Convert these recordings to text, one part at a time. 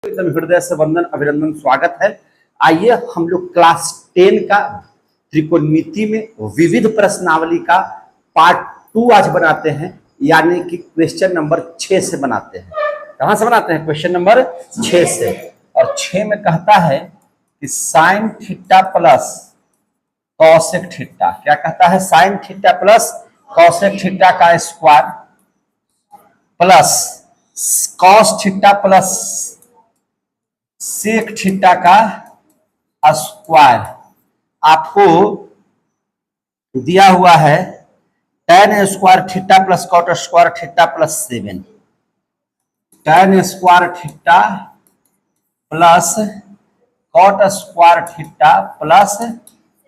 एकदम हृदय से वंदन अभिनंदन स्वागत है। आइए हम लोग क्लास 10 का त्रिकोणमिति में विविध प्रश्नावली का पार्ट 2 आज बनाते हैं, यानी कि क्वेश्चन नंबर 6 से बनाते हैं। कहां से बनाते हैं? क्वेश्चन नंबर 6 से। और 6 में कहता है कि sine theta plus cosec theta, क्या कहता है? Sine theta plus cosec theta का square plus cos theta plus sec theta का स्क्वायर आपको दिया हुआ है tan square theta plus cot square theta plus 7। tan square theta plus cot square theta plus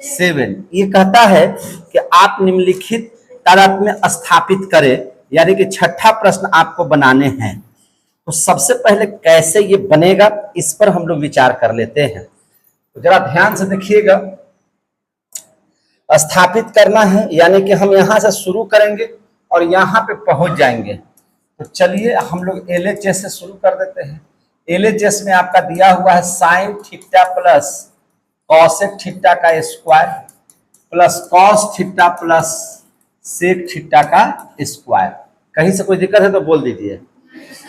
7। ये कहता है कि आप निम्नलिखित तादात्म्य स्थापित करें, यानी कि छठा प्रश्न आपको बनाने हैं। तो सबसे पहले कैसे ये बनेगा इस पर हम लोग विचार कर लेते हैं। तो जरा ध्यान से देखिएगा, स्थापित करना है यानी कि हम यहां से शुरू करेंगे और यहां पे पहुंच जाएंगे। तो चलिए हम लोग LHS से शुरू कर देते हैं। LHS में आपका दिया हुआ है sine theta plus cosec theta का square plus cos theta plus sec theta का स्क्वायर। कहीं से कोई दिक्कत है तो बोल दीजिए।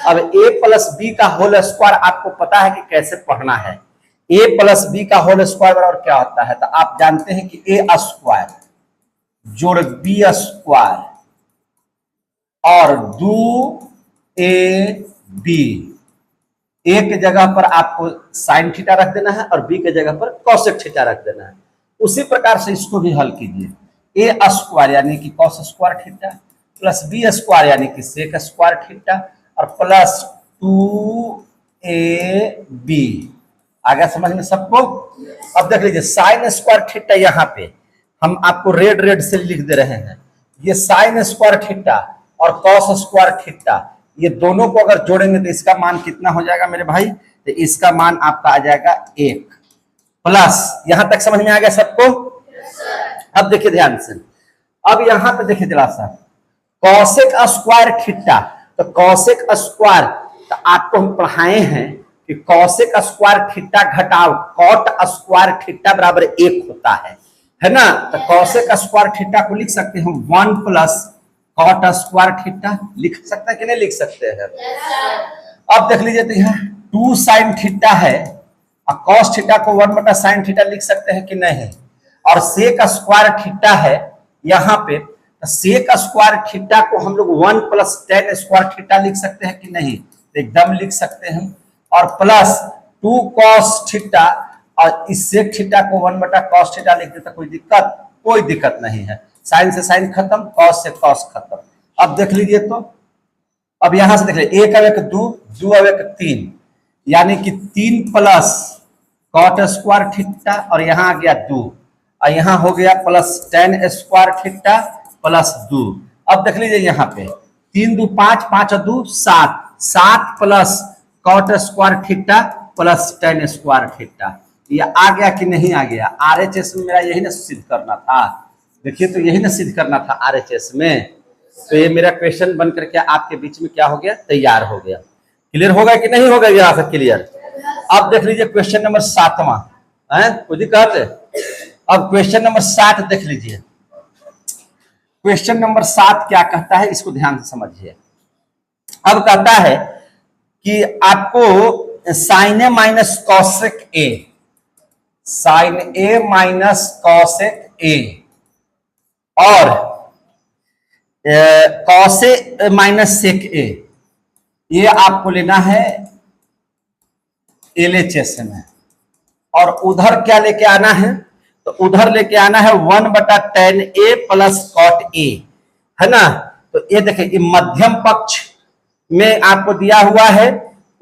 अब a प्लस बी का होल स्क्वायर आपको पता है कि कैसे पढ़ना है। a प्लस बी का होल स्क्वायर बराबर क्या होता है? तो आप जानते हैं कि a स्क्वायर जोड़ b स्क्वायर और 2ab, a के जगह पर आपको साइन थीटा रख देना है और b के जगह पर कॉसेक थीटा रख देना है। उसी प्रकार से इसको भी हल कीजिए। a स्क्वायर यानी कि cos square theta plus b square यानी कि सेक स्क्वायर थीटा और प्लस 2ab। आगे समझ में सबको? अब देख लीजिए साइन स्क्वायर थीटा, यहाँ पे हम आपको रेड से लिख दे रहे हैं। ये साइन स्क्वायर थीटा और कॉस स्क्वायर थीटा, ये दोनों को अगर जोड़ेंगे तो इसका मान कितना हो जाएगा मेरे भाई? तो इसका मान आपका आ जाएगा 1 प्लस। यहां तक समझ में आ गया सबको? अब देखिए ध्यान से, अब यहां पे देखिए जरा सा कॉसेक स्क्वायर थीटा। तो कॉसेक स्क्वायर, तो आपको हम पढ़ाए हैं कि कॉसेक स्क्वायर थीटा घटाओ कॉट स्क्वायर थीटा बराबर 1 होता है ना? तो कॉसेक स्क्वायर थीटा को लिख सकते हैं 1 प्लस कॉट स्क्वायर थीटा। लिख सकते हैं कि नहीं लिख सकते हैं? अब देख लीजिए, तो यहाँ 2 साइन थीटा है और कॉस थीटा को 1 बटा साइन थीटा लिख सकते हैं कि नहीं? और सेक स्क्वायर थीटा है यहाँ पे, तो सेक स्क्वायर थीटा को हम लोग 1 प्लस tan स्क्वायर थीटा लिख सकते हैं कि नहीं? तो एकदम लिख सकते हैं। और प्लस 2 कॉस थीटा और इस सेक थीटा को 1 बटा कॉस थीटा लिख देता, कोई दिक्कत नहीं है। साइन से साइन खत्म, कॉस से कॉस खत्म। अब देख लीजिए, तो अब यहां से देख लीजिए 1 और 1 2, 2 और 1 3, यानी कि 3 प्लस कॉट स्क्वायर थीटा और यहाँ आ गया 2 और यहाँ हो गया plus tan square theta plus 2। अब देख लीजिए यहाँ पे 3 2 5, 5 और 2 7, 7 plus cot square theta plus tan square theta. ये आ गया कि नहीं आ गया? RHS में मेरा यही ना सिद्ध करना था। देखिए, तो यही ना सिद्ध करना था RHS में। तो ये मेरा क्वेश्चन बन करके आपके बीच में क्या हो गया? तैयार हो गया। क्लियर होगा कि नहीं होगा? यहाँ से क्लियर। अब देख लीजिए क्वेश्चन नंबर 7वां है, कोई दिक्कत है? अब क्वेश्चन नंबर 7 देख लीजिए। क्वेश्चन नंबर 7 क्या कहता है, इसको ध्यान से समझिए। अब कहता है कि आपको sine A minus cosec A, sine A minus cosec A और कॉसे माइनस सेक ए, ये आपको लेना है LHS में। और उधर क्या लेके आना है? तो उधर लेके आना है 1 बटा tan A plus cot A, है ना? तो ये देखिए, ये मध्यम पक्ष में आपको दिया हुआ है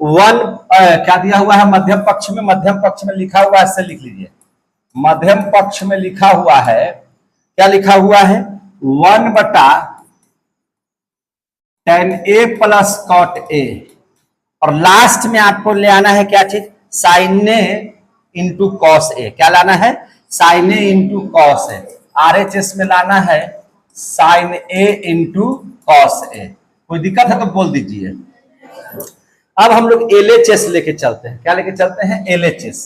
1, क्या दिया हुआ है मध्यम पक्ष में? मध्यम पक्ष में लिखा हुआ है, ऐसे लिख लीजिए। मध्यम पक्ष में लिखा हुआ है, क्या लिखा हुआ है? 1 बटा tan A plus cot A और लास्ट में आपको ले आना है क्या चीज? Sine A into cos A. क्या लाना है? Sine A into cos A. RHS में लाना है sine A into cos A. कोई दिक्कत है तो बोल दीजिए। अब हम लोग LHS लेके चलते हैं। क्या लेके चलते हैं? LHS।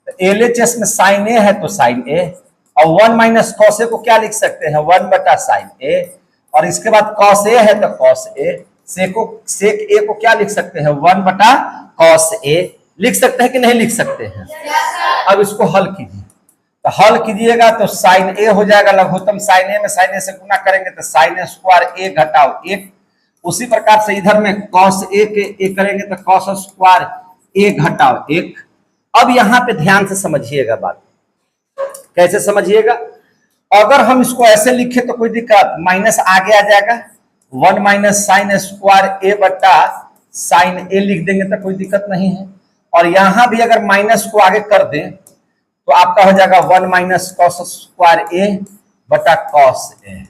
तो LHS में साइन ए है तो साइन ए, और 1 माइनस कॉस ए को क्या लिख सकते हैं? 1 बटा साइन ए, और इसके बाद कॉस ए है तो कॉस ए, सेक ए को क्या लिख सकते हैं? 1 बटा कॉस ए लिख सकते हैं कि नहीं लिख सकते हैं? अब इसको हल कीजिए, तो हल कीजिएगा तो साइन ए हो जाएगा लघुत्तम साइन ए में साइन ए से गुना करेंगे तो साइन स्क्वायर ए घटाओ 1। उसी प्रकार से इधर में कॉस ए के ए करेंगे तो कॉस स्क्वायर ए घटाओ 1। अब यहां पे ध्यान से समझिएगा बात, कैसे समझिएगा? अगर हम इसको ऐसे लिखे तो कोई दिक्कत, माइनस आगे आ जाएगा, 1 माइनस साइन स्क्वायर ए बटा साइन ए लिख देंगे तो कोई दिक्कत नहीं है। और यहां भी अगर माइनस को आगे कर दें तो आपका हो जाएगा 1 माइनस कॉस स्क्वायर ए बटा कॉस ए।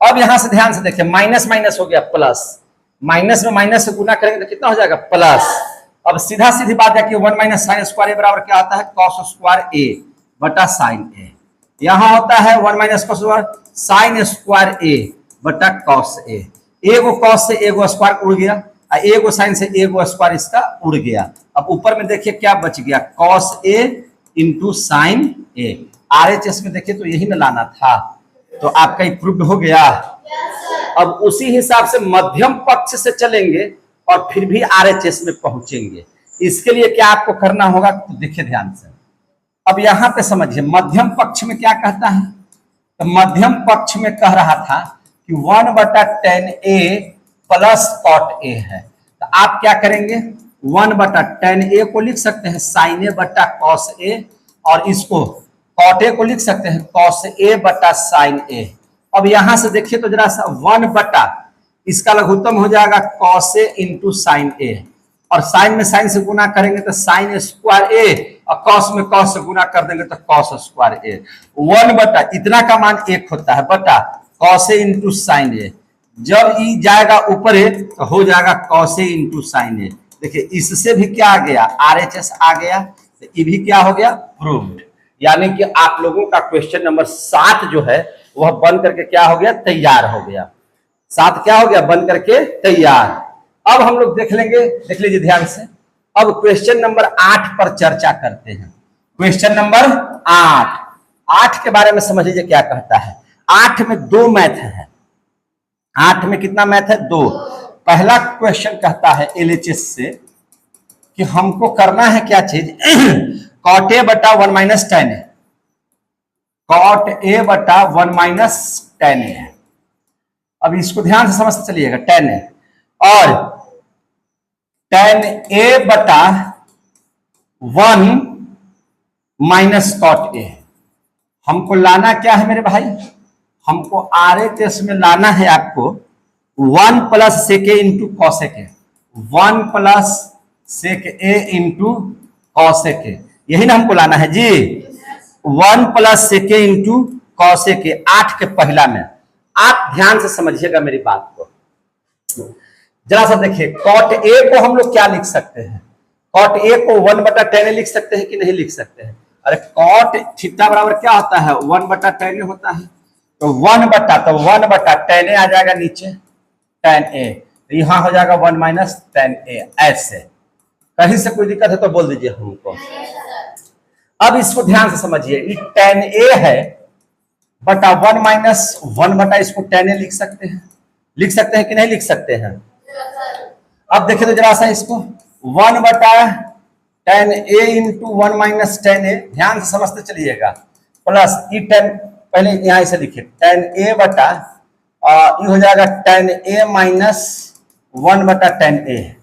अब यहां से ध्यान से देखिए, माइनस माइनस हो गया प्लस, माइनस में माइनस से गुना करेंगे तो कितना हो जाएगा? प्लस। अब सीधा सीधी बात है कि 1 माइनस साइन स्क्वायर ए बराबर क्या होता है? कॉस स्क्वायर ए बटा साइन ए। यहां होता है 1 माइनस कॉस साइन स्क्वायर ए बटा कॉस ए। एगो कॉस से एगो स्क्वायर उड़ गया, एगो साइन से एगो स्क्वायर इसका उड़ गया। अब ऊपर में देखिए क्या बच गया? Cos A into sine A. RHS में देखिए तो यही में लाना था, तो आपका ये प्रूव्ड हो गया। अब उसी हिसाब से मध्यम पक्ष से चलेंगे और फिर भी RHS में पहुंचेंगे। इसके लिए क्या आपको करना होगा? तो देखिए ध्यान से, अब यहां पे समझिए मध्यम पक्ष में क्या कहता है। तो मध्यम पक्ष में कह रहा था कि 1 बटा tan A plus cot A है, तो आप क्या करेंगे? 1 बटा tan A को लिख सकते हैं साइन ए बटा कॉस ए, और इसको कॉट ए को लिख सकते हैं कॉस ए बटा साइन ए। अब यहां से देखिए तो जरा सा 1 बटा इसका लघुत्तम हो जाएगा कॉस ए इंटू साइन ए, और साइन में साइन से गुना करेंगे तो साइन स्क्वायर ए, और कॉस में कॉस से गुना कर देंगे तो कॉस स्क्वायर ए। 1 बटा इतना का मान 1 होता है बटा कॉस ए इंटू साइन ए। जब ई जाएगा ऊपर है तो हो जाएगा कॉस ए इंटू साइन ए। देखिए इससे भी क्या आ गया? RHS आ गया, तो ये भी क्या हो गया? प्रूव्ड। यानी कि आप लोगों का क्वेश्चन नंबर 7 जो है वह बन करके क्या हो गया? तैयार हो गया। 7 क्या हो गया? बन करके तैयार। अब हम लोग देख लेंगे, देख लीजिए ध्यान से। अब क्वेश्चन नंबर 8 पर चर्चा करते हैं। क्वेश्चन नंबर 8 के बारे में समझ लीजिए क्या कहता है। 8 में 2 मैथ है। 8 में कितना मैथ है? 2। पहला क्वेश्चन कहता है LHS से कि हमको करना है क्या चीज? कॉट ए बटा 1 minus tan A, cot A बटा 1 माइनस tan ए। अब इसको ध्यान से समझते चलिएगा, tan ए और tan ए बटा 1 माइनस कॉट ए। हमको लाना क्या है मेरे भाई? हमको RHS में लाना है आपको 1 plus sec A into cosec A, 1 plus sec A into cosec A, यही ना हमको लाना है जी। 1 plus sec A into cosec A 8 के पहला में। आप ध्यान से समझिएगा मेरी बात को, जरा सा देखिए। कॉट ए को हम लोग क्या लिख सकते हैं? कॉट ए को 1 बटा tan ए लिख सकते हैं कि नहीं लिख सकते हैं? अरे कॉट थीटा बराबर क्या होता है? 1 बटा tan ए होता है, तो 1 बटा tan ए आ जाएगा नीचे, tan ए, तो यहां हो जाएगा 1 माइनस tan ए। ऐसे कहीं से कोई दिक्कत है तो बोल दीजिए हमको। अब इसको ध्यान से समझिए, ये tan ए है बटा 1 माइनस 1 बटा इसको tan ए लिख सकते हैं कि नहीं लिख सकते हैं? अब देखिए तो जरा सा इसको 1 बटा tan ए इंटू 1 माइनस tan ए, ध्यान से समझते चलिएगा, प्लस ई tan, पहले यहां इसे लिखिए tan ए बटा ये हो जाएगा tan ए माइनस 1 बटा tan ए,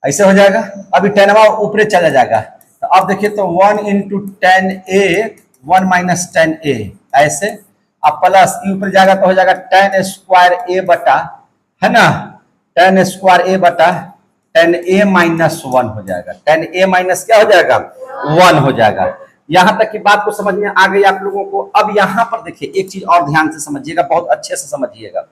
ऐसे हो जाएगा। अभी tan ऊपर चला जाएगा, तो अब देखिए तो 1 इंटू tan ए 1 माइनस tan ए, ऐसे। अब प्लस ई ऊपर जाएगा तो हो जाएगा tan स्क्वायर ए बटा, है ना, tan स्क्वायर ए बटा tan ए माइनस 1 हो जाएगा। tan ए माइनस क्या हो जाएगा? 1 हो जाएगा। यहां तक की बात को समझ में आ गई आप लोगों को। अब यहां पर देखिए एक चीज और ध्यान से समझिएगा, बहुत अच्छे से समझिएगा।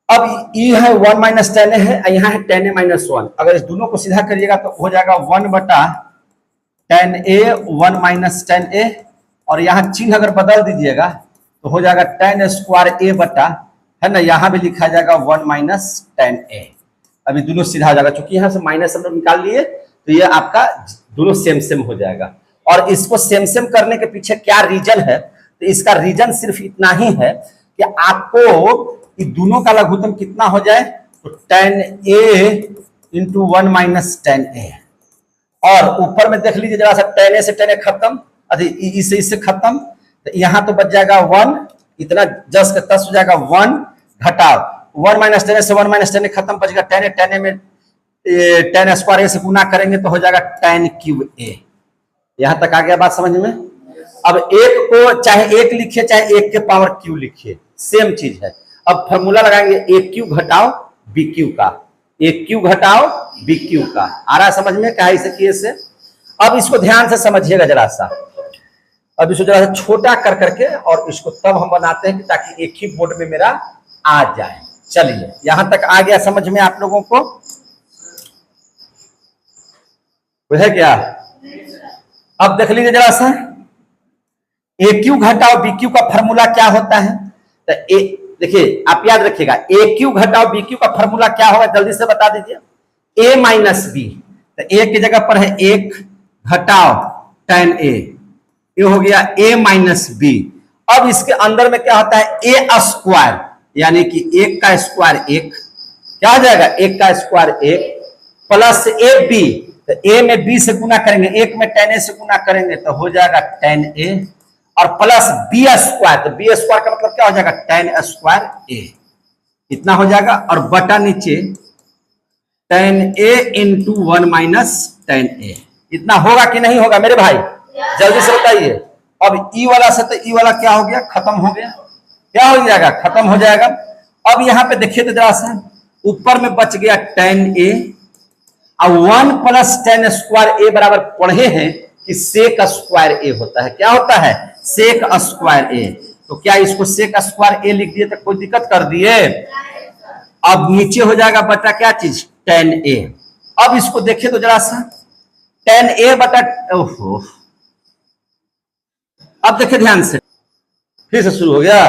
अब ई है 1 माइनस tan ए है, यहाँ है tan ए माइनस 1। अगर इस दोनों को सीधा करिएगा तो हो जाएगा 1 बटा tan ए 1 माइनस tan ए, और यहाँ चिन्ह अगर बदल दीजिएगा तो हो जाएगा tan स्क्वायर ए बटा, है ना, यहाँ भी लिखा जाएगा 1 माइनस tan ए। अभी दोनों सीधा हो जाएगा, क्योंकि यहाँ से माइनस हम लोग निकाल लिए, तो ये आपका दोनों सेम सेम हो जाएगा। और इसको सेम सेम करने के पीछे क्या रीजन है, तो इसका रीजन सिर्फ इतना ही है कि आपको ये दोनों का लघुत्तम कितना हो जाए, तो tan A into 1 minus tan A। और ऊपर में देख लीजिए जरा सा, tan A से tan A खत्म, इससे खत्म, तो यहाँ तो बच जाएगा 1, इतना 10 का 10 हो जाएगा 1, घटाओ 1 माइनस tan A से 1 माइनस tan A खत्म, बचेगा tan A में tan स्क्वायर A से गुना करेंगे तो हो जाएगा tan क्यूब A। यहां तक आ गया बात समझ में। अब एक को चाहे एक लिखिए चाहे एक के पावर क्यू लिखिए, सेम चीज है। अब फॉर्मूला लगाएंगे ए क्यू घटाओ बी क्यू का, ए क्यू घटाओ बी क्यू का। आ रहा समझ में क्या इसे किए से। अब इसको ध्यान से समझिएगा जरा सा, अब इसको जरा सा छोटा कर करके और इसको तब हम बनाते हैं कि ताकि एक ही बोर्ड में मेरा आ जाए। चलिए यहां तक आ गया समझ में आप लोगों को, है क्या। अब देख लीजिए जरा सा, ए क्यू घटाओ बी क्यू का फॉर्मूला क्या होता है, तो ए देखिए आप याद रखिएगा, ए क्यू घटाओ बी क्यू का फॉर्मूला क्या होगा जल्दी से बता दीजिए। ए माइनस बी, तो ए की जगह पर है 1 घटाओ tan A, ये हो गया ए माइनस बी। अब इसके अंदर में क्या होता है, ए स्क्वायर, यानी कि 1 का स्क्वायर 1, क्या हो जाएगा 1 का स्क्वायर 1 प्लस ए बी, तो ए में बी से गुना करेंगे, 1 में tan A से गुना करेंगे तो हो जाएगा tan A, और प्लस बी स्क्वायर, तो बी स्क्वायर का मतलब क्या हो जाएगा tan स्क्वायर A, इतना हो जाएगा। और बटा नीचे tan A into 1 minus tan A, इतना होगा कि नहीं होगा मेरे भाई, जल्दी से बताइए। अब ई वाला से तो ई वाला क्या हो गया, खत्म हो गया, क्या हो जाएगा, खत्म हो जाएगा। अब यहाँ पे देखिए तो जरा सा, ऊपर में बच गया tan A, और 1 प्लस tan स्क्वायर A बराबर पढ़े हैं कि सेक स्क्वायर A होता है, क्या होता है, सेक स्क्वायर A। तो क्या इसको सेक स्क्वायर A लिख दिए तो कोई दिक्कत कर दिए। अब नीचे हो जाएगा बटा क्या चीज, tan A। अब इसको देखिए तो जरा सा, tan A बटा, ओहो अब देखिए ध्यान से, फिर से शुरू हो गया,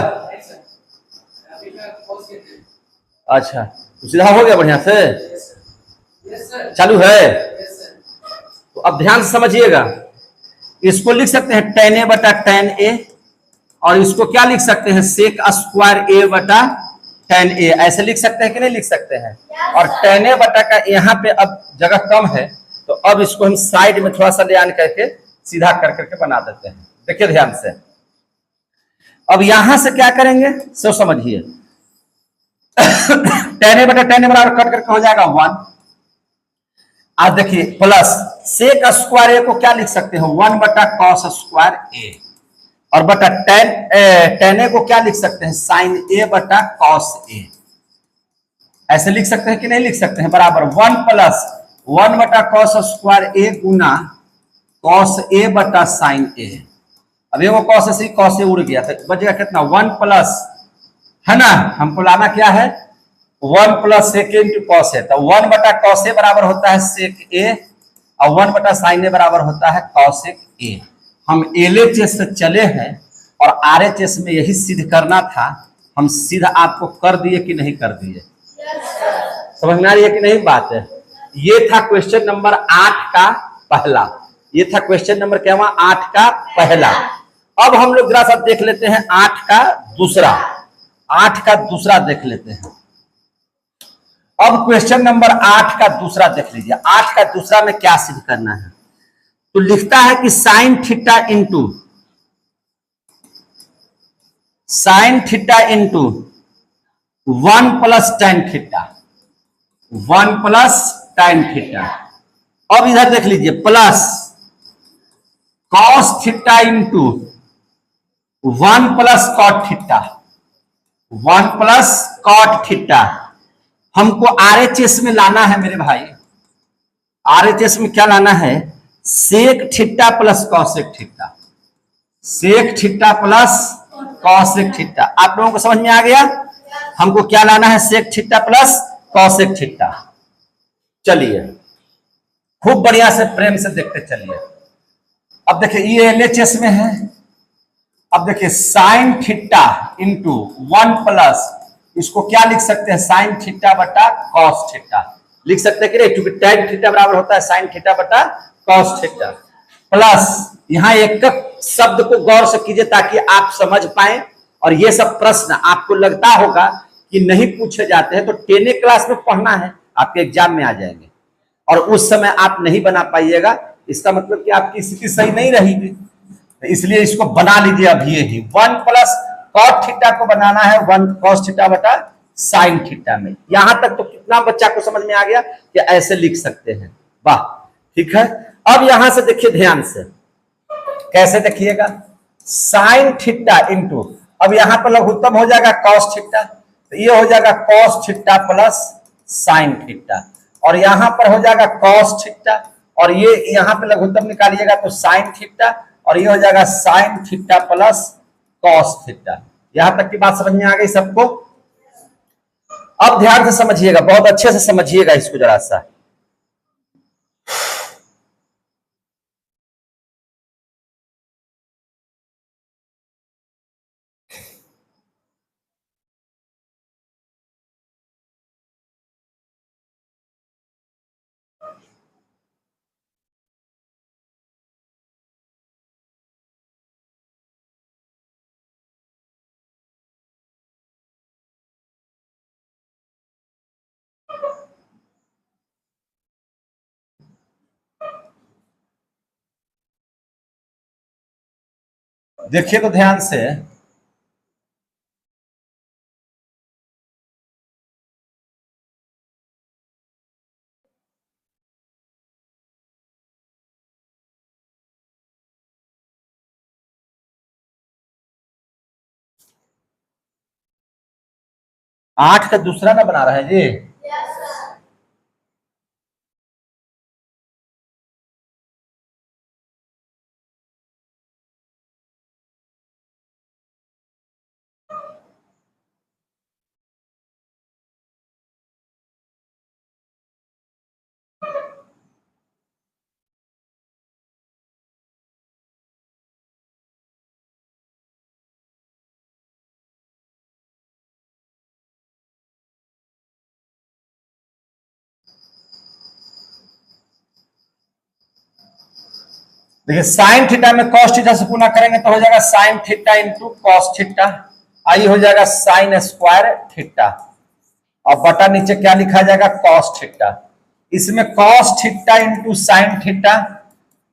अच्छा तो सीधा हो गया बढ़िया से, चालू है। तो अब ध्यान से समझिएगा, इसको लिख सकते हैं tan A बटा tan A, और इसको क्या लिख सकते हैं, सेक स्क्वायर A बटा tan A, ऐसे लिख सकते हैं कि नहीं लिख सकते हैं। और tan A बटा का यहाँ पे अब जगह कम है, तो अब इसको हम साइड में थोड़ा सा ले आने करके सीधा कर करके बना देते हैं। देखिए ध्यान से, अब यहां से क्या करेंगे सो समझिए, tan A बटा tan A बराबर कट करके हो जाएगा 1। आज देखिए प्लस सेक स्क्वायर A को क्या लिख सकते हो, 1 बटा कॉस स्क्वायर A, और बटा tan A को क्या लिख सकते हैं, साइन A बटा कॉस A, ऐसे लिख सकते हैं कि नहीं लिख सकते हैं, बराबर 1 प्लस 1 बटा cos square A Guna cos A बटा साइन A। अब वो कॉस से कॉस A उड़ गया, तो बचेगा कितना, 1 प्लस, है ना, हमको लाना क्या है, 1 plus sec into cos A, तो 1 बटा कॉस A बराबर होता है सेक A, और 1 बटा साइन A बराबर होता है कॉसेक A। हम LHS से चले हैं और RHS में यही सिद्ध करना था, हम सीधा आपको कर दिए कि नहीं कर दिए, समझ में आ रही है कि नहीं बात है। ये था क्वेश्चन नंबर 8 का पहला, ये था क्वेश्चन नंबर क्या हुआ, 8 का पहला। अब हम लोग जरा सा देख लेते हैं 8 का दूसरा, 8 का दूसरा देख लेते हैं। अब क्वेश्चन नंबर 8 का दूसरा देख लीजिए। 8 का दूसरा में क्या सिद्ध करना है, तो लिखता है कि sine theta into 1 plus tan theta, 1 plus tan theta. अब इधर देख लीजिए plus cos theta into 1 plus cot theta, 1 plus cot theta. हमको RHS में लाना है मेरे भाई, RHS में क्या लाना है, sec theta plus cosec theta, sec theta plus cosec theta. आप लोगों को समझ में आ गया, हमको क्या लाना है, sec theta plus cosec theta. चलिए खूब बढ़िया से प्रेम से देखते चलिए। अब देखिए ये LHS में है, अब देखिए साइन थीटा इंटू 1 प्लस, इसको क्या लिख सकते हैं, साइन थीटा बटा कॉस थीटा। लिख सकते हैं कि नहीं, क्योंकि tan थीटा बराबर होता है sin थीटा बटा cos थीटा। प्लस यहाँ एक शब्द को गौर से कीजिए ताकि आप समझ पाए, और ये सब प्रश्न आपको लगता होगा कि नहीं पूछे जाते हैं, तो 10 क्लास में पढ़ना है, आपके एग्जाम में आ जाएंगे और उस समय आप नहीं बना पाइएगा, इसका मतलब कि आपकी स्थिति सही नहीं रहेगी। तो इसलिए इसको बना लीजिए अभी ही। 1 प्लस cot थीटा को बनाना है 1 cos थीटा बटा sin थीटा में। यहां तक तो कितना बच्चा को समझ में आ गया कि ऐसे लिख सकते हैं। वाह, ठीक है। अब यहां से देखिए ध्यान से, कैसे देखिएगा, sin थीटा इंटू, अब यहां पर लघुत्तम हो जाएगा cos थीटा, तो ये हो जाएगा cos theta plus sin theta, और यहां पर हो जाएगा cos थीटा, और ये यहां पे लघुत्तम निकालिएगा तो sin थीटा, और ये हो जाएगा sin theta plus cos theta. यहां तक की बात समझ में आ गई सबको? अब ध्यान से समझिएगा, बहुत अच्छे से समझिएगा इसको जरा सा। देखिए तो ध्यान से, आठ का दूसरा ना बना रहे हैं जी। देखिए साइन थीटा में cos थीटा से गुना करेंगे तो हो जाएगा sine theta into cos theta, आई हो जाएगा साइन स्क्वायर थीटा, और बटा नीचे क्या लिखा जाएगा cos थीटा। इसमें cos theta into sine theta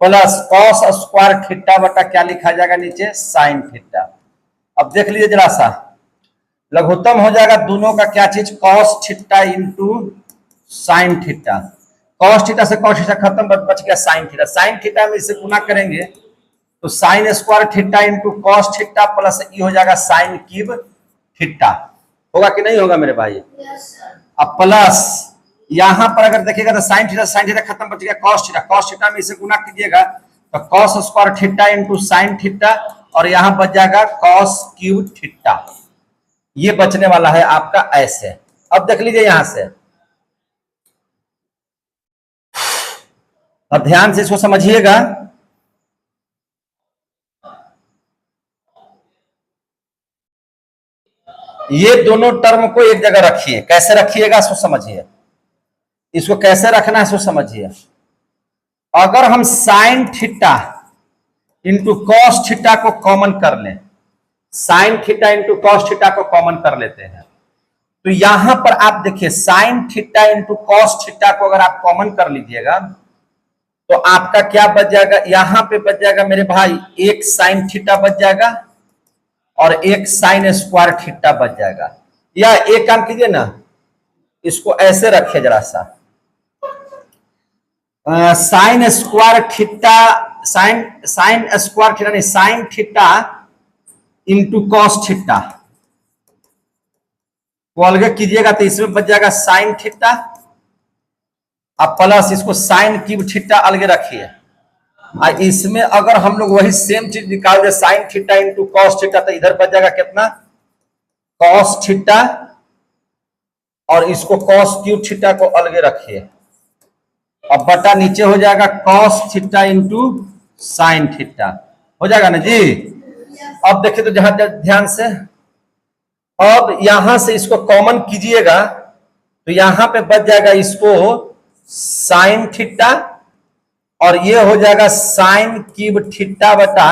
plus cos square theta बटा क्या लिखा जाएगा नीचे साइन थीटा। अब देख लीजिए जरा सा, लघुत्तम हो जाएगा दोनों का क्या चीज, cos theta into sine theta, cos theta से cos थीटा खत्म, बच गया साइन थीटा। साइन थीटा में इसे गुना करेंगे तो sign square theta into cos theta plus ये हो जाएगा साइन क्यूब थीटा। होगा कि नहीं होगा मेरे भाई? अब प्लस यहां पर अगर देखिएगा तो साइन थीटा खत्म, बच गया कॉस थीटा में इसे गुना कीजिएगा तो cos square theta into sine theta, और यहां बच जाएगा कॉस क्यूब थीटा। ये बचने वाला है आपका ऐसे। अब देख लीजिए यहां से, अब ध्यान से इसको समझिएगा। ये दोनों टर्म को एक जगह रखिए, कैसे रखिएगा इसको समझिए, इसको कैसे रखना है इसको समझिए। अगर हम sign theta into cos theta को कॉमन कर लें, sign theta into cos theta को कॉमन कर लेते हैं, तो यहां पर आप देखिए sine theta into cos theta को अगर आप कॉमन कर लीजिएगा तो आपका क्या बच जाएगा, यहां पे बच जाएगा मेरे भाई एक साइन थीटा बच जाएगा और एक साइन स्क्वायर थीटा बच जाएगा। या एक काम कीजिए ना, इसको ऐसे रखिए जरा सा, sine square theta, sine square theta नहीं, sine theta into cos theta को अलग कीजिएगा तो इसमें बच जाएगा साइन थीटा, अब प्लस इसको साइन क्यूब थीटा अलग रखिए। इसमें अगर हम लोग वही सेम चीज निकाल दे sine theta into cos theta, तो इधर बच जाएगा कितना, कॉस थीटा, और इसको कॉस क्यूब थीटा को अलग रखिए। अब बटा नीचे हो जाएगा cos theta into sine theta, हो जाएगा ना जी। अब देखिए तो जहां ध्यान से, अब यहां से इसको कॉमन कीजिएगा तो यहां पे बच जाएगा इसको साइन थीटा, और ये हो जाएगा साइन क्यूब थीटा बटा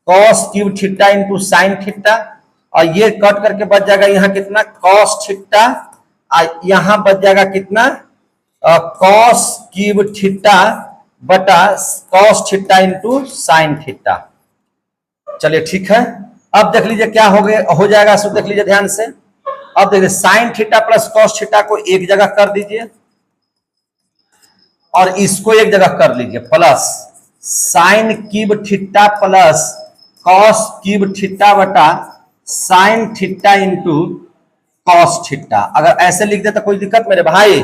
cos cube theta into sine theta, और ये कट करके बच जाएगा यहाँ कितना कॉस थीटा, यहां बच जाएगा कितना कॉस क्यूब थीटा बटा cos theta into sine theta. चलिए ठीक है, अब देख लीजिए क्या हो जाएगा, सो देख लीजिए ध्यान से। अब देखिए sine theta plus cos theta को एक जगह कर दीजिए और इसको एक जगह कर लीजिए, plus sine cube theta plus cos cube theta बटा sine theta into cos theta. अगर ऐसे लिख दे तो कोई दिक्कत मेरे भाई?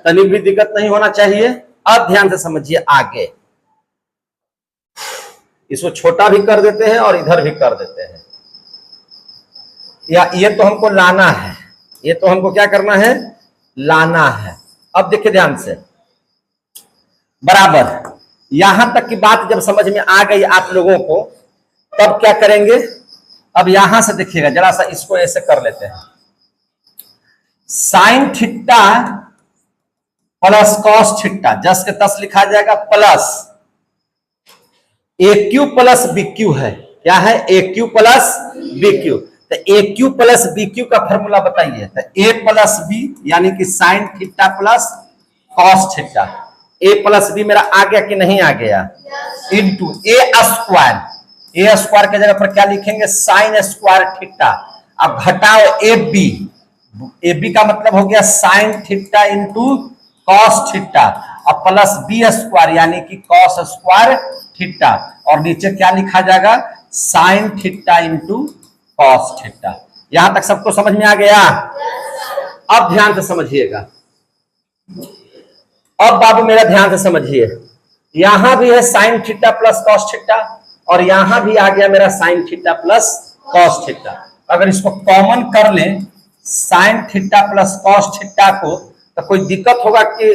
तनी भी दिक्कत नहीं होना चाहिए। अब ध्यान से समझिए आगे, इसको छोटा भी कर देते हैं और इधर भी कर देते हैं, या ये तो हमको लाना है, ये तो हमको क्या करना है, लाना है। अब देखिए ध्यान से, बराबर यहां तक की बात जब समझ में आ गई आप लोगों को, तब क्या करेंगे, अब यहां से देखिएगा जरा सा, इसको ऐसे कर लेते हैं, sine theta plus cos theta जस के तस लिखा जाएगा, plus a cube plus b cube है, क्या है, a cube plus b cube. तो a cube plus b cube का फॉर्मूला बताइए, तो ए प्लस बी यानी कि sine theta plus cos theta, a plus b मेरा आ गया कि नहीं आ गया, into a square, a square के जगह पर क्या लिखेंगे, साइन स्क्वायर थीटा। अब घटाओ ए बी, ए बी का मतलब हो गया sign theta into cos theta, और प्लस बी स्क्वायर यानी कि कॉस स्क्वायर थीटा, और नीचे क्या लिखा जाएगा, sine theta into cos theta. यहां तक सबको समझ में आ गया? अब ध्यान से समझिएगा, अब बाबू मेरा ध्यान से समझिए, यहां भी है sine theta plus cos theta, और यहां भी आ गया मेरा sign theta plus cos theta. अगर इसको कॉमन कर ले sign theta plus cos theta को, तो कोई दिक्कत होगा कि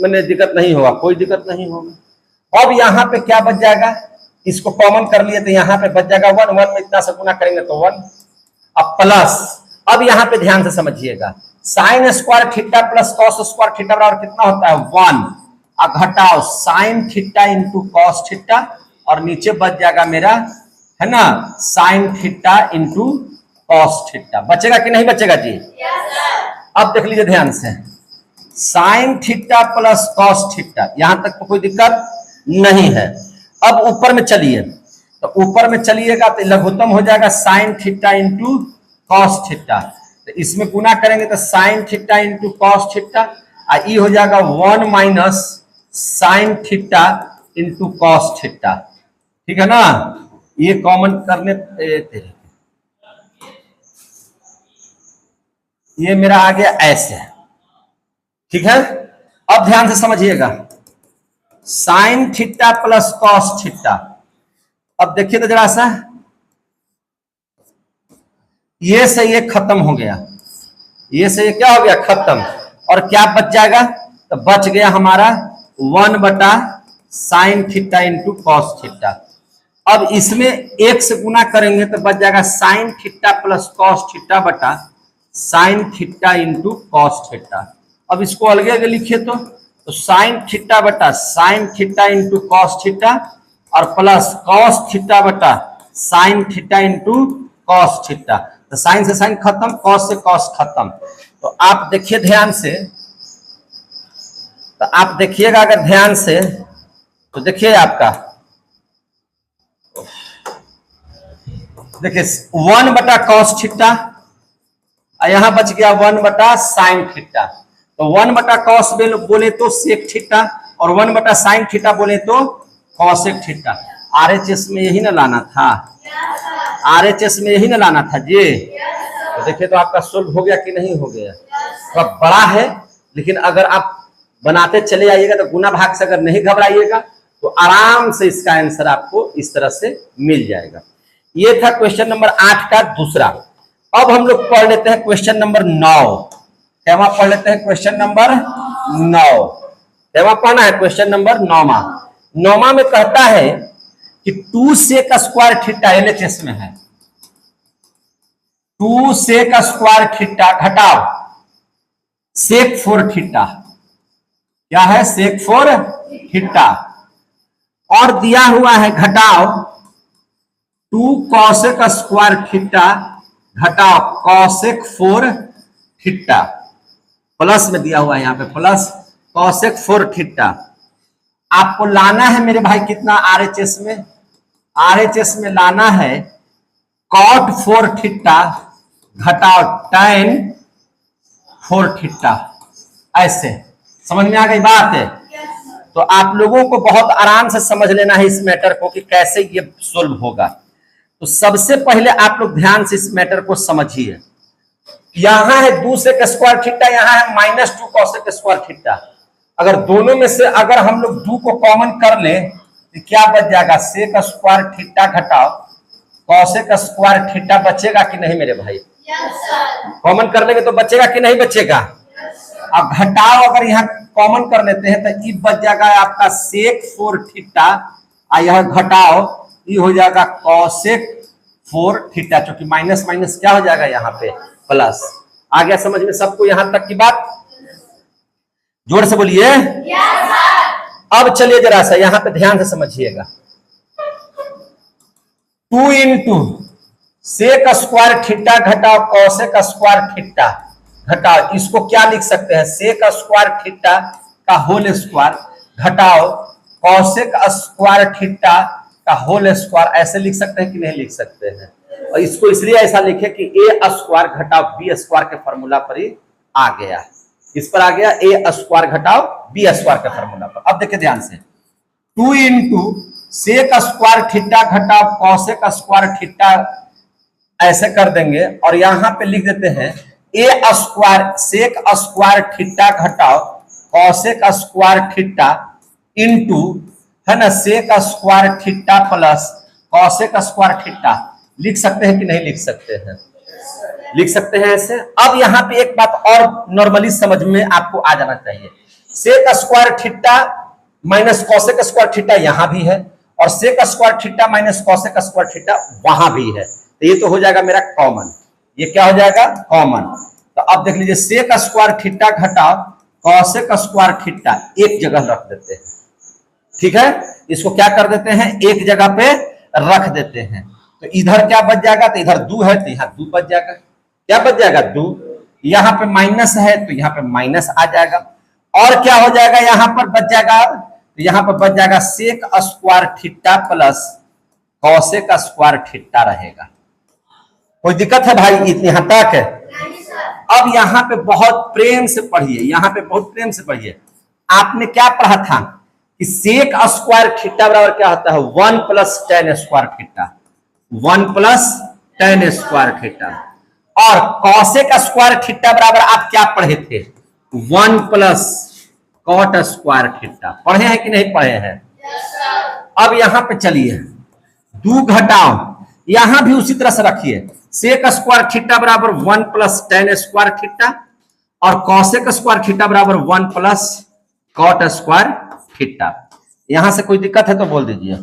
मैंने दिक्कत नहीं होगा, कोई दिक्कत नहीं होगा। अब यहाँ पे क्या बच जाएगा, इसको कॉमन कर लिए तो यहाँ पे बच जाएगा 1, 1 में इतना से गुना करेंगे तो 1, अब प्लस, अब यहाँ पे ध्यान से समझिएगा, sign square theta plus cos square theta बराबर कितना होता है 1, अब घटाओ sign theta into cos theta, और नीचे बच जाएगा मेरा, है ना, sign theta into cos theta. बचेगा कि नहीं बचेगा जी? अब देख लीजिए ध्यान से, sign theta plus cos theta, यहां तक तो कोई दिक्कत नहीं है। अब ऊपर में चलिए, तो ऊपर में चलिएगा तो लघुत्तम हो जाएगा sine theta into cos theta, तो इसमें गुना करेंगे तो sine theta into cos theta, और ये हो जाएगा 1 minus sign theta into cos theta, ठीक है ना। ये कॉमन करने, ये मेरा आ गया ऐसे, ठीक है। अब ध्यान से समझिएगा, sign theta plus cos theta, अब देखिए तो जरा सा, ये से ये खत्म हो गया, ये से ये क्या हो गया, खत्म, और क्या बच जाएगा, तो बच गया हमारा 1 बटा sine theta into cos theta. अब इसमें एक से गुना करेंगे तो बच जाएगा sine theta plus cos theta बटा sine theta into cos theta. अब इसको अलग अलग लिखिए तो साइन थीटा बटा sine theta into cos theta, और प्लस कॉस थीटा बटा sine theta into cos theta. तो साइन से साइन खत्म, कॉस से कॉस खत्म। तो आप देखिए ध्यान से, तो आप देखिएगा अगर ध्यान से, तो देखिए आपका, देखिए 1 बटा कॉस थीटा, यहां बच गया 1 बटा साइन थीटा। तो 1 बटा कॉस बोले तो सेक थीटा, और 1 बटा साइन थीटा बोले तो कॉसेक थीटा। आरएचएस में यही ना लाना था, आरएचएस में यही ना लाना था जी। तो देखिए तो आपका सोल्व हो गया कि नहीं हो गया। थोड़ा बड़ा है, लेकिन अगर आप बनाते चले आइएगा तो गुना भाग से अगर नहीं घबराइएगा तो आराम से इसका आंसर आपको इस तरह से मिल जाएगा। ये था क्वेश्चन नंबर 8 का दूसरा। अब हम लोग पढ़ लेते हैं क्वेश्चन नंबर 9। क्या पढ़ लेते हैं क्वेश्चन नंबर 9। क्या पढ़ना है क्वेश्चन नंबर 9। 9 में कहता है कि 2 सेक स्क्वायर थीटा, एलएचएस में है, 2 सेक स्क्वायर थीटा घटाओ सेक 4 थीटा, क्या है सेक 4 थीटा, और दिया हुआ है घटाओ 2 कॉसेक स्क्वायर थीटा घटाओ कॉसेक 4 थीटा, प्लस में दिया हुआ है यहाँ पे प्लस कॉसेक 4 थीटा। आपको लाना है मेरे भाई कितना आरएचएस में, आरएचएस में लाना है कॉट 4 थीटा घटाओ tan 4 थीटा। ऐसे समझ में आ गई बात है? तो आप लोगों को बहुत आराम से समझ लेना है इस मैटर को कि कैसे ये सोल्व होगा। तो सबसे पहले आप लोग ध्यान से इस मैटर को समझिए। यहां है 2 सेक स्क्वायर थीटा, यहां है -2 कॉसेक स्क्वायर थीटा। अगर दोनों में से अगर हम लोग 2 को कॉमन कर ले तो क्या बच जाएगा, सेक स्क्वायर थीटा घटाओ कॉसेक स्क्वायर थीटा बचेगा कि नहीं मेरे भाई? कॉमन कर लेंगे तो बचेगा कि नहीं बचेगा? अब घटाओ अगर यहाँ कॉमन कर लेते हैं तो ये बच जाएगा आपका सेक 4 थीटा, और यह घटाओ ये हो जाएगा कॉसेक 4 थीटा, क्योंकि माइनस माइनस क्या हो जाएगा यहाँ पे प्लस। आ गया समझ में सबको यहाँ तक की बात? जोर से बोलिए। अब चलिए जरा सा यहां पे ध्यान से समझिएगा। 2 इंटू सेक स्क्वायर थीटा घटाओ कॉसेक स्क्वायर थीटा घटाओ, इसको क्या लिख सकते हैं, सेक स्क्वायर थीटा का होल स्क्वायर घटाओ कॉसेक स्क्वायर थीटा का होल स्क्वायर, ऐसे लिख सकते हैं कि नहीं लिख सकते हैं? और इसको इसलिए ऐसा लिखे कि ए स्क्वायर घटाओ बी स्क्वायर के फॉर्मूला पर ही आ गया, इस पर आ गया ए स्क्वायर घटाओ बी स्क्वायर के फॉर्मूला पर। अब देखिए ध्यान से, 2 इंटू सेक स्क्वायर थीटा घटाओ कॉसेक स्क्वायर थीटा ऐसे कर देंगे, और यहां पे लिख देते हैं A square sec square theta घटाओ कॉसेक स्क्वायर थीटा इंटू है ना sec square theta plus cosec square theta. लिख सकते हैं कि नहीं लिख सकते हैं? लिख सकते हैं ऐसे। अब यहाँ पे एक बात और नॉर्मली समझ में आपको आ जाना चाहिए, sec square theta minus cosec square theta यहां भी है, और sec square theta minus cosec square theta वहां भी है, तो ये तो हो जाएगा मेरा कॉमन। ये क्या हो जाएगा? कॉमन। तो अब देख लीजिए सेक स्क्वायर थीटा घटाओ कॉसेक स्क्वायर थीटा एक जगह रख देते हैं, ठीक है? इसको क्या कर देते हैं, एक जगह पे रख देते हैं। तो इधर क्या बच जाएगा, तो इधर 2 है तो यहाँ 2 बच जाएगा। क्या बच जाएगा? 2। यहाँ पे माइनस है तो यहाँ पे माइनस आ जाएगा, और क्या हो जाएगा यहाँ पर बच जाएगा, तो यहाँ पर बच जाएगा sec square theta plus cosec square theta रहेगा। कोई दिक्कत है भाई यहाँ तक? अब यहाँ पे बहुत प्रेम से पढ़िए, यहाँ पे बहुत प्रेम से पढ़िए। आपने क्या पढ़ा था कि सेक स्क्वायर थीटा बराबर क्या होता है, 1 plus tan square theta, 1 plus tan square theta, और कॉसेक स्क्वायर थीटा बराबर आप क्या पढ़े थे, 1 प्लस कॉट स्क्वायर थीटा। पढ़े हैं कि नहीं पढ़े हैं? अब यहां पे चलिए 2 घटाओ, यहां भी उसी तरह से रखिए, सेक स्क्वायर थीटा बराबर 1 प्लस tan स्क्वायर थीटा, और कॉसेक स्क्वायर थीटा बराबर 1 प्लस कॉट स्क्वायर थीटा। यहां से कोई दिक्कत है तो बोल दीजिए।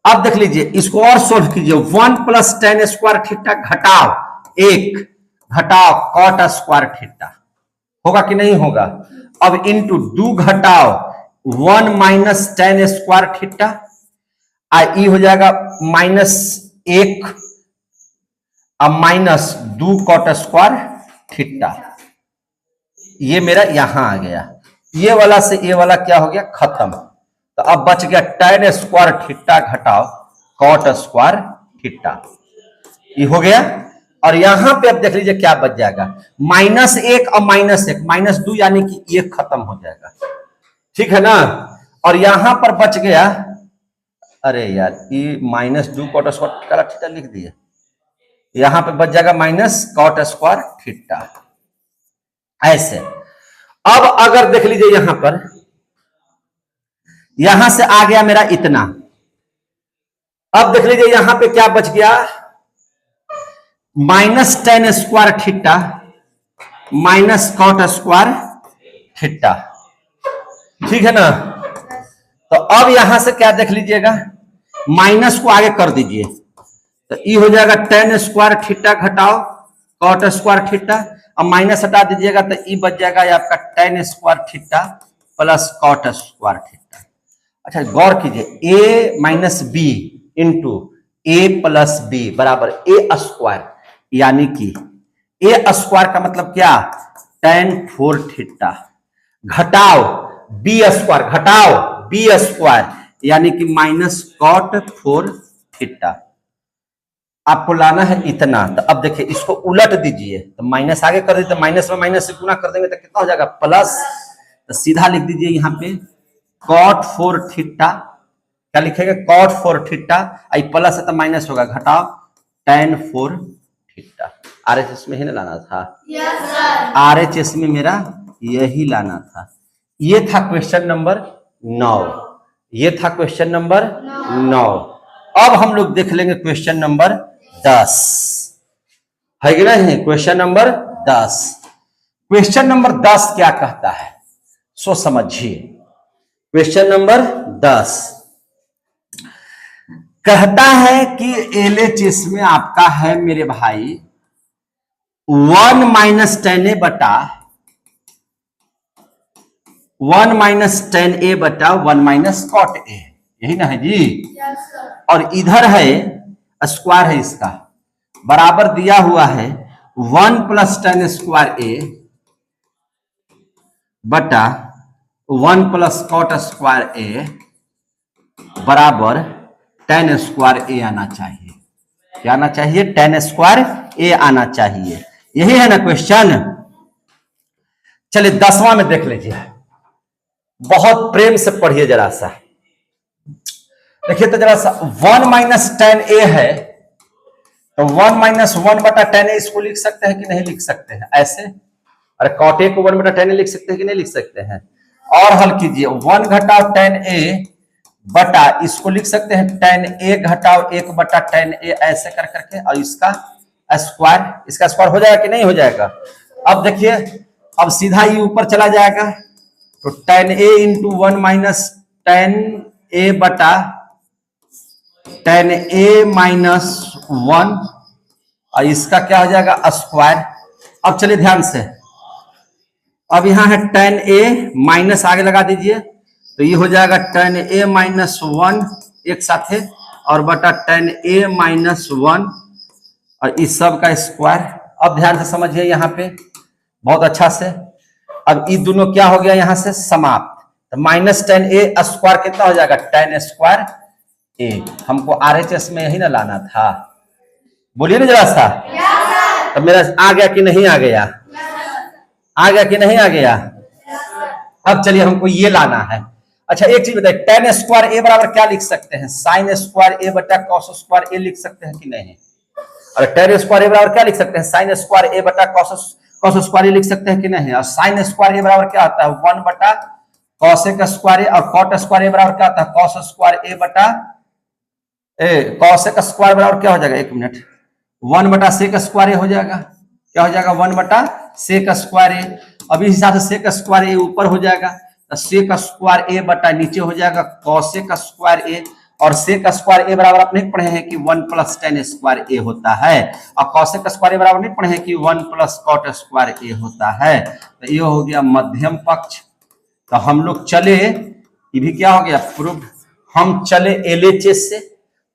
अब देख लीजिए इसको और सोल्व कीजिए, 1 प्लस tan स्क्वायर थीटा घटाओ 1 घटाओ कॉट स्क्वायर थीटा, होगा कि नहीं होगा? अब इंटू 2 घटाओ 1 माइनस tan स्क्वायर थीटा, ई हो जाएगा -1 अब माइनस 2 कॉट स्क्वायर थीटा। ये मेरा यहां आ गया, ये वाला से ये वाला क्या हो गया, खत्म। तो अब बच गया tan स्क्वायर थीटा घटाओ कॉट स्क्वायर थीटा, ये हो गया। और यहां पे अब देख लीजिए क्या बच जाएगा, -1 और -1 -2, यानी कि ये खत्म हो जाएगा, ठीक है ना? और यहां पर बच गया, अरे यार ये -2 कॉट स्क्वायर थीटा लिख दिए, यहां पे बच जाएगा माइनस कॉट स्क्वायर थीटा ऐसे। अब अगर देख लीजिए यहां पर, यहां से आ गया मेरा इतना, अब देख लीजिए यहां पे क्या बच गया, minus tan square theta minus cot square theta, ठीक है ना? तो अब यहां से क्या देख लीजिएगा, माइनस को आगे कर दीजिए, तो ये हो जाएगा tan स्क्वायर थीटा घटाओ कॉट स्क्वायर थीटा, अब माइनस हटा दीजिएगा तो ई बच जाएगा ये आपका tan square theta plus cot square theta. अच्छा गौर कीजिए A minus B into A plus B बराबर ए स्क्वायर, यानी कि ए स्क्वायर का मतलब क्या, टेन फोर थीटा घटाओ बी स्क्वायर, घटाओ बी स्क्वायर यानी कि माइनस कॉट फोर थीटा। आपको लाना है इतना, तो अब देखिए इसको उलट दीजिए, तो माइनस आगे कर दीजिए, तो माइनस में माइनस से गुना कर देंगे तो कितना हो जाएगा प्लस, तो सीधा लिख दीजिए यहाँ पे कॉट फोर थीटा, क्या लिखेगा कॉट फोर थीटा, आई प्लस है तो माइनस होगा, घटाओ टेन फोर थीटा। आरएचएस में ही ना लाना था, आरएचएस में मेरा यही लाना था। ये था क्वेश्चन नंबर 9, ये था क्वेश्चन नंबर 9। अब हम लोग देख लेंगे क्वेश्चन नंबर 10, है कि नहीं, क्वेश्चन नंबर 10। क्वेश्चन नंबर 10 क्या कहता है सो समझिए। क्वेश्चन नंबर 10 कहता है कि एलएचएस में आपका है मेरे भाई 1 माइनस टेन ए बटा 1 माइनस टेन ए बटा 1 माइनस कॉट ए, यही ना है जी। और इधर है स्क्वायर है इसका, बराबर दिया हुआ है 1 प्लस टेन स्क्वायर ए बटा 1 प्लस कॉट स्क्वायर ए बराबर टेन स्क्वायर ए आना चाहिए। क्या आना चाहिए, टेन स्क्वायर ए आना चाहिए, यही है ना क्वेश्चन। चलिए 10वां में देख लीजिए, बहुत प्रेम से पढ़िए जरा सा, देखिए तो जरा सा 1 माइनस टेन ए है, तो 1 माइनस 1 बटा टेन ए इसको लिख सकते हैं कि नहीं लिख सकते हैं ऐसे, अरे कॉट ए को 1 बटा टेन ए लिख सकते हैं कि नहीं लिख सकते हैं। और हल कीजिए 1 घटाओ टेन ए बटा इसको लिख सकते हैं टेन ए घटाओ 1 बटा टेन ए, ऐसे कर करके, और इसका स्क्वायर, इसका स्क्वायर हो जाएगा कि नहीं हो जाएगा। अब देखिए अब सीधा ये ऊपर चला जाएगा, तो टेन ए इंटू 1 माइनस टेन ए बटा टेन ए माइनस 1, और इसका क्या हो जाएगा स्क्वायर। अब चलिए ध्यान से, अब यहां है टेन ए माइनस आगे लगा दीजिए, तो ये हो जाएगा टेन ए माइनस 1 एक साथ है, और बटा टेन ए माइनस 1, और इस सब का स्क्वायर। अब ध्यान से समझिए यहाँ पे बहुत अच्छा से, अब ये दोनों क्या हो गया यहां से समाप्त, तो माइनस टेन ए स्क्वायर कितना हो जाएगा टेन स्क्वायर ए। हमको आरएचएस में यही ना लाना था, बोलिए ना जरा सा। तो मेरा आ गया कि नहीं आ गया, आ गया कि नहीं आ गया। अब चलिए हमको ये लाना है। अच्छा एक चीज बताइए, टेन स्क्वायर ए बराबर क्या लिख सकते हैं, साइन स्क्वायर ए बटा कॉस स्क्वायर ए लिख सकते हैं कि नहीं। और टेन स्क्वायर ए बराबर क्या लिख सकते हैं, साइन स्क्वायर ए बटा कॉस स्क्वायर ए लिख सकते हैं कि नहीं। और साइन स्क्वायर ए बराबर क्या होता है 1 बटा कॉसेक स्क्वायर ए, और कॉट स्क्वायर ए बराबर क्या होता है कॉस स्क्वायर ए बटा कॉसेक स्क्वायर बराबर क्या हो जाएगा, एक मिनट, 1 बटा सेक स्क्वायर ए हो जाएगा, क्या हो जाएगा 1 बटा सेक स्क्वायर ए। अभी हिसाब से सेक स्क्वायर ए ऊपर हो जाएगा, तो सेक स्क्वायर ए बटा नीचे हो जाएगा कॉसेक स्क्वायर ए, और सेक स्क्वायर ए बराबर आप नहीं पढ़े हैं कि 1 प्लस टेन स्क्वायर ए होता है, और कॉसेक स्क्वायर ए बराबर नहीं पढ़े हैं कि 1 प्लस कॉट स्क्वायर ए होता है। तो ये हो गया मध्यम पक्ष। तो हम लोग चले, ये भी क्या हो गया प्रूफ, हम चले एलएचएस से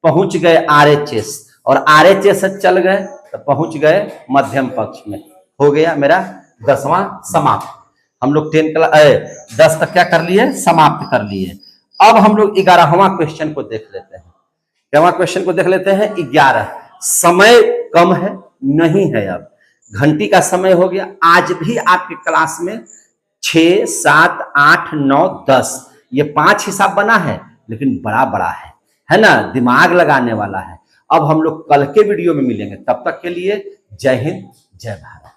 पहुंच गए आरएचएस, और आरएचएस से चल गए तो पहुंच गए मध्यम पक्ष में। हो गया मेरा 10वां समाप्त। हम लोग 10 तक क्या कर लिए, समाप्त कर लिए। अब हम लोग 11वां क्वेश्चन को देख लेते हैं। 11वां क्वेश्चन को देख लेते हैं। 11 समय कम है, नहीं है, अब घंटी का समय हो गया। आज भी आपके क्लास में 6, 7, 8, 9, 10 ये 5 हिसाब बना है, लेकिन बड़ा बड़ा है ना, दिमाग लगाने वाला है। अब हम लोग कल के वीडियो में मिलेंगे, तब तक के लिए जय हिंद जय भारत।